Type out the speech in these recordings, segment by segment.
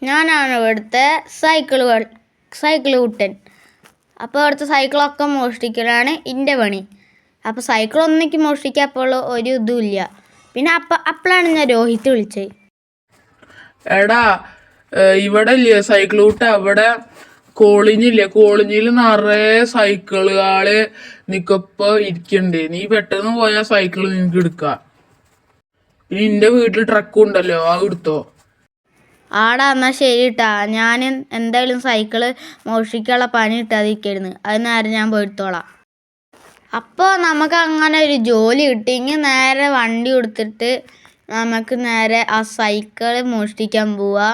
ഞാനാണ് ഇവിടുത്തെ സൈക്കിൾ കുട്ടൻ. അപ്പോൾ ഇവിടുത്തെ സൈക്കിളൊക്കെ മോഷ്ടിക്കലാണ് എൻ്റെ പണി. അപ്പോൾ സൈക്കിൾ ഒന്നിക്ക് മോഷ്ടിക്കാപ്പോൾ ഒരു ഇതുമില്ല. പിന്നെ അപ്പോഴാണ് ഞാൻ രോഹിത്ത് വിളിച്ചത്. എടാ ഇവിടെ ഇല്ലേ സൈക്കിൾ കൂട്ട, അവിടെ കോളേജില്ലേ, കോളേജിൽ നിറയെ സൈക്കിളുകള് നിക്കപ്പോ ഇരിക്കണ്ട്. നീ പെട്ടെന്ന് പോയാ സൈക്കിൾ നിനക്ക് എടുക്കാം. പിന്നെ നിന്റെ വീട്ടിൽ ട്രക്കും ഉണ്ടല്ലോ, അത് എടുത്തോ. ആടാ എന്നാൽ ശരി കേട്ടാ. ഞാൻ എന്തായാലും സൈക്കിള് മോഷ്ടിക്കാനുള്ള പണി ഇട്ടാതിരിക്കരുന്ന്. അത് നേരെ ഞാൻ പോയിട്ടോളാം. അപ്പോൾ നമുക്ക് അങ്ങനെ ഒരു ജോലി കിട്ടിയെങ്കിൽ നേരെ വണ്ടി കൊടുത്തിട്ട് നമുക്ക് നേരെ ആ സൈക്കിള് മോഷ്ടിക്കാൻ പോവുക.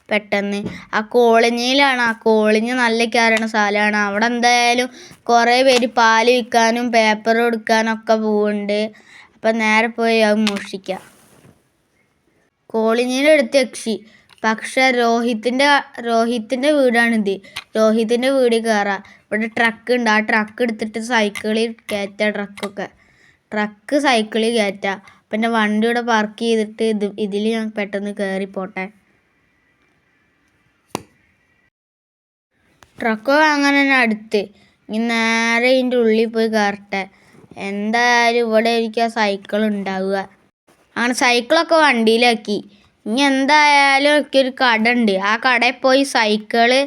പെട്ടെന്ന് ആ കോളനിയിലാണ്. ആ കോളനി നല്ല കയറണ സ്ഥലമാണ്. അവിടെ എന്തായാലും കുറേ പേര് പാല് വിൽക്കാനും പേപ്പർ കൊടുക്കാനൊക്കെ പോവുന്നുണ്ട്. അപ്പം നേരെ പോയി അത് മോഷ്ടിക്കാം. കോളനിയുടെ അടുത്ത് യക്ഷി. പക്ഷെ രോഹിത്തിൻ്റെ വീടാണിത്. രോഹിത്തിൻ്റെ വീട് കയറാം. ഇവിടെ ട്രക്ക് ഉണ്ട്. ആ ട്രക്ക് എടുത്തിട്ട് സൈക്കിളിൽ കയറ്റാം. ട്രക്ക് സൈക്കിളിൽ കയറ്റാം. അപ്പം എൻ്റെ വണ്ടി ഇവിടെ പാർക്ക് ചെയ്തിട്ട് ഇതിൽ ഞാൻ പെട്ടെന്ന് കയറിപ്പോട്ടെ. ട്രക്ക് അങ്ങനെ തന്നെ അടുത്ത്. ഇനി നേരെ ഇതിൻ്റെ ഉള്ളിൽ പോയി കയറട്ടെ. എന്തായാലും ഇവിടെ എനിക്ക് ആ സൈക്കിൾ ഉണ്ടാവുക. അങ്ങനെ സൈക്കിളൊക്കെ വണ്ടിയിലാക്കി. ഇനി എന്തായാലും എനിക്കൊരു കട ഉണ്ട്. ആ കടയിൽ പോയി സൈക്കിള്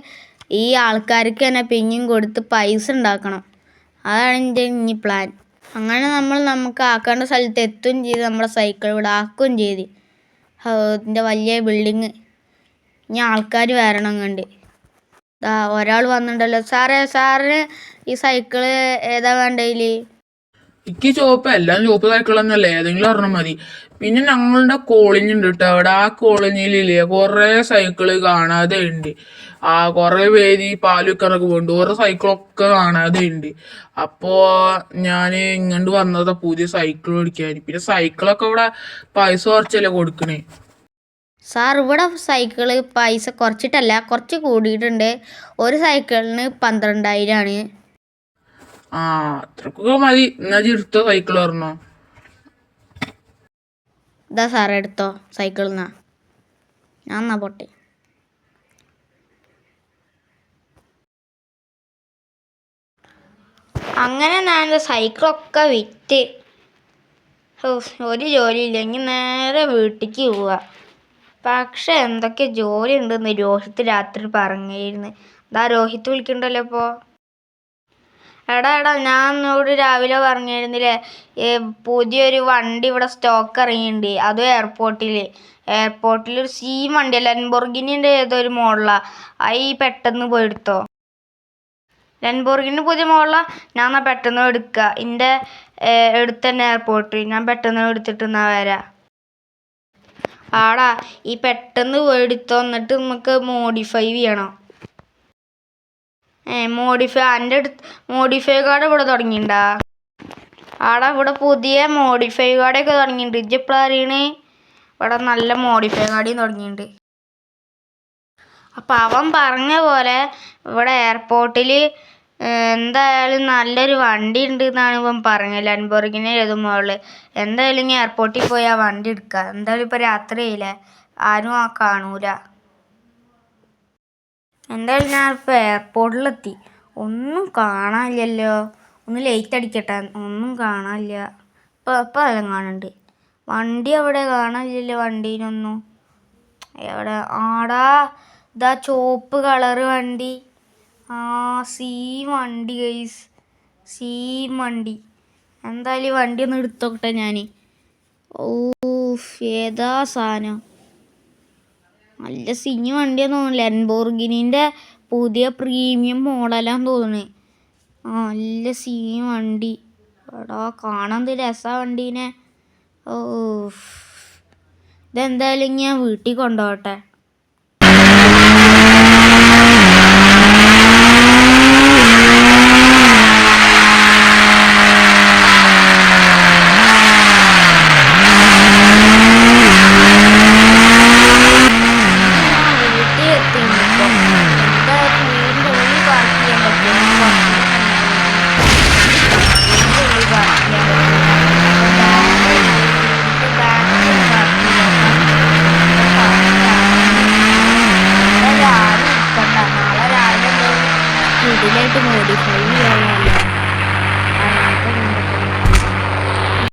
ഈ ആൾക്കാർക്ക് തന്നെ പിന്നെയും കൊടുത്ത് പൈസ ഉണ്ടാക്കണം. അതാണ് എൻ്റെ ഇനി പ്ലാൻ. അങ്ങനെ നമുക്ക് ആക്കേണ്ട സ്ഥലത്ത് എത്തുകയും ചെയ്ത് നമ്മളെ സൈക്കിൾ ഇവിടെ ആക്കുകയും ചെയ്ത്. ഇതിൻ്റെ വലിയ ബിൽഡിങ്. ഇനി ആൾക്കാർ വരണം കണ്ട്. ഒരാൾ വന്നിട്ടുണ്ടല്ലോ. സാറിന് ഈ സൈക്കിള് ഏതാ വേണ്ടതിൽ? എനിക്ക് ചോപ്പ്, എല്ലാം ചോപ്പ് സൈക്കിൾ തന്നെയല്ലേ, ഏതെങ്കിലും ഒരെണ്ണം മതി. പിന്നെ ഞങ്ങളുടെ കോളനി ഉണ്ട് കേട്ടോ. അവിടെ ആ കോളനിയിലില്ലേ കുറെ സൈക്കിള് കാണാതെ ഉണ്ട്. കുറെ പേര് ഈ പാല് വിൽക്കാനൊക്കെ പോകുന്നുണ്ട്. ഓരോ സൈക്കിളൊക്കെ കാണാതെ ഉണ്ട്. അപ്പോ ഞാൻ ഇങ്ങോട്ട് വന്നതാ പുതിയ സൈക്കിൾ മേടിക്കാൻ. പിന്നെ സൈക്കിളൊക്കെ ഇവിടെ പൈസ കുറച്ചല്ലേ കൊടുക്കണേ. സാർ ഇവിടെ സൈക്കിള് പൈസ കുറച്ചിട്ടല്ല, കുറച്ച് കൂടിയിട്ടുണ്ട്. ഒരു സൈക്കിളിന് 12,000 ആണ്. അത്രക്കൊക്കെ മതി. എന്നാ എടുത്തോ സൈക്കിൾ പറഞ്ഞോ. ഇതാ സാറേ എടുത്തോ സൈക്കിൾ. ഞാൻ എന്നാ പൊട്ടെ. അങ്ങനെ ഞാൻ സൈക്കിളൊക്കെ വിറ്റ് ഒരു ജോലിയില്ലെങ്കിൽ നേരെ വീട്ടിലേക്ക് പോവുക. പക്ഷെ എന്തൊക്കെ ജോലി ഉണ്ടെന്ന് രോഹിത്ത് രാത്രി പറഞ്ഞിരുന്നു. രോഹിത്ത് വിളിക്കണ്ടല്ലോ ഇപ്പോൾ. എടാ ഞാൻ എന്നോട് രാവിലെ പറഞ്ഞിരുന്നില്ലേ പുതിയൊരു വണ്ടി ഇവിടെ സ്റ്റോക്ക് ഇറങ്ങിയിട്ടുണ്ട്. അതും എയർപോർട്ടിൽ ഒരു വണ്ടി ലംബോർഗിനിൻ്റെ ഏതൊരു മോഡലാണ്. അത് പെട്ടെന്ന് പോയി എടുത്തോ. ലംബോർഗിനി പുതിയ മോഡലാണ്. ഞാൻ എന്നാൽ പെട്ടെന്ന് എടുക്കുക. എൻ്റെ അടുത്ത് തന്നെ എയർപോർട്ടിൽ. ഞാൻ പെട്ടെന്ന് എടുത്തിട്ട് വരാം. ഈ പെട്ടെന്ന് പോയി എടുത്തോ. എന്നിട്ട് നമുക്ക് മോഡിഫൈ ചെയ്യണം. എൻ്റെ അടുത്ത് മോഡിഫൈ കാർഡ് ഇവിടെ തുടങ്ങിയിട്ടുണ്ടാ? ഇവിടെ പുതിയ മോഡിഫൈ കാർഡൊക്കെ തുടങ്ങിയിട്ടുണ്ട്. ഇപ്പോഴാണ് അറിയണേ ഇവിടെ നല്ല മോഡിഫൈ കാർഡും തുടങ്ങിയിട്ടുണ്ട്. അപ്പം അവൻ പറഞ്ഞ പോലെ ഇവിടെ എയർപോർട്ടിൽ എന്തായാലും നല്ലൊരു വണ്ടി ഉണ്ട് എന്നാണ് ഇവൻ പറഞ്ഞത്. ലംബോർഗിനി ഏത് മോഡല്. എന്തായാലും ഇനി എയർപോർട്ടിൽ പോയി ആ വണ്ടി എടുക്കുക. എന്തായാലും ഇപ്പോൾ രാത്രിയായില്ലേ, ആരും കാണൂല. എന്തായാലും ഞാനിപ്പോൾ എയർപോർട്ടിലെത്തി. ഒന്നും കാണാനില്ലല്ലോ. ഒന്ന് ലൈറ്റ് അടിക്കട്ടെ. ഒന്നും കാണാനില്ല. ഇപ്പം എല്ലാം കാണുന്നുണ്ട്. വണ്ടി അവിടെ കാണാനില്ലല്ലോ. വണ്ടീനൊന്നും എവിടെ? ഇതാ ചുവപ്പ് കളറ് വണ്ടി. സെയിം വണ്ടി ഗൈസ്, സെയിം വണ്ടി. എന്തായാലും വണ്ടി ഒന്ന് എടുത്തോട്ടെ ഞാൻ. ഏതാ സാധനം? നല്ല സിഞ്ഞ് വണ്ടിയാന്ന് തോന്നുന്നു. ലംബോർഗിനിൻ്റെ പുതിയ പ്രീമിയം മോഡലാന്ന് തോന്നുന്നു. നല്ല സീൻ വണ്ടി. കാണാൻ രസാ വണ്ടീനെ. ഇതെന്തായാലും ഞാൻ വീട്ടിൽ കൊണ്ടുപോകട്ടെ. നന്നായിട്ട് മോഡിഫൈ ചെയ്യാമല്ലോ.